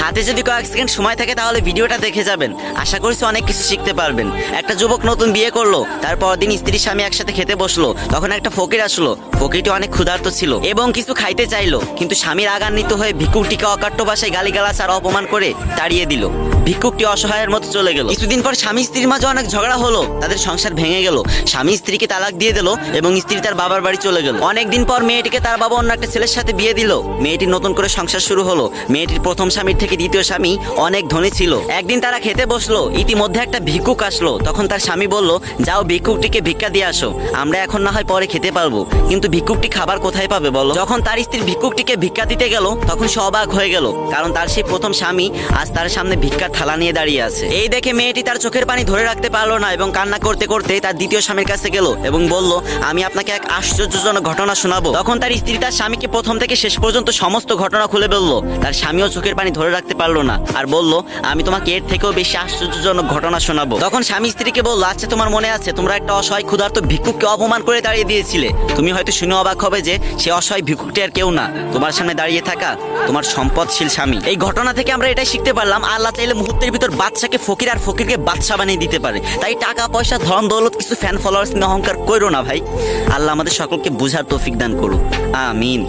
হাতে যদি কয়েক সেকেন্ড সময় থাকে তাহলে ভিডিওটা দেখে যাবেন। আশা করছি অনেক কিছু শিখতে পারবেন। একটা যুবক নতুন বিয়ে করলো, তারপর দিন স্ত্রী স্বামী একসাথে খেতে বসলো। তখন একটা ফকির আসলো। ফকিরটি অনেক ক্ষুধার্ত ছিল এবং কিছু খাইতে চাইলো, কিন্তু স্বামীর রাগান্বিত হয়ে ভিক্ষুকটিকে অকাট্য ভাষায় গালিগালাজ আর অপমান করে তাড়িয়ে দিল। ভিক্ষুকটি অসহায়ের মতো চলে গেল। কিছুদিন পর স্বামী স্ত্রীর মাঝে অনেক ঝগড়া হলো, তাদের সংসার ভেঙে গেল। স্বামী স্ত্রীকে তালাক দিয়ে দিল এবং স্ত্রী তার বাবার বাড়ি চলে গেল। অনেকদিন পর মেয়েটিকে তার বাবা অন্য একটা ছেলের সাথে বিয়ে দিল। মেয়েটির নতুন করে সংসার শুরু হলো। মেয়েটির প্রথম স্বামীর থেকে দ্বিতীয় স্বামী অনেক ধনী ছিল। একদিন তারা খেতে বসলো, ইতিমধ্যে একটা ভিক্ষুক আসলো। তখন তার স্বামী বলল, যাও ভিক্ষুকটিকে ভিক্ষা দিয়ে আসো, আমরা এখন না হয় পরে খেতে পারবো, কিন্তু ভিক্ষুকটি খাবার কোথায় পাবে বলো। যখন তার স্ত্রী ভিক্ষুকটিকে ভিক্ষা দিতে গেল তখন সে অবাক হয়ে গেল, কারণ তার সেই প্রথম স্বামী আজ তার সামনে ভিক্ষার থালা নিয়ে দাঁড়িয়ে আছে। এই দেখে মেয়েটি তার চোখের পানি ধরে রাখতে পারলো না এবং কান্না করতে করতে তার দ্বিতীয় স্বামীর কাছে গেল এবং বলল, আমি আপনাকে এক আশ্চর্যজনক ঘটনা শোনাবো। তখন তার স্ত্রী তার স্বামীকে প্রথম থেকে শেষ পর্যন্ত সমস্ত ঘটনা খুলে বলল। তার স্বামীও চোখের পানি ধরে রাখতে পারলো না আর বলল, আমি তোমাকে এর থেকেও বেশি আশ্চর্যজনক ঘটনা শোনাবো। তখন স্বামী স্ত্রীকে বলল, আচ্ছা তোমার মনে আছে তোমরা একটা অসহায় ক্ষুধার্ত ভিক্ষুককে অপমান করে তাড়িয়ে দিয়েছিলে। তুমি হয়তো শুনে অবাক হবে যে সে অসহায় ভিক্ষুকটি আর কেউ না, তোমার সামনে দাঁড়িয়ে থাকা তোমার সম্পদশীল স্বামী। এই ঘটনা থেকে আমরা এটাই শিখতে পারলাম, আল্লাহ চাইলে মুহূর্তের ভিতর বাদশাকে ফকির আর ফকিরকে বাদশা বানিয়ে দিতে পারে। তাই টাকা পয়সা ধন দৌলত কিছু ফ্যান ফলোয়ার্স নিয়ে অহংকার করো না ভাই। আল্লাহ আমাদের সকলকে বুঝার তৌফিক দান করুক, আমিন।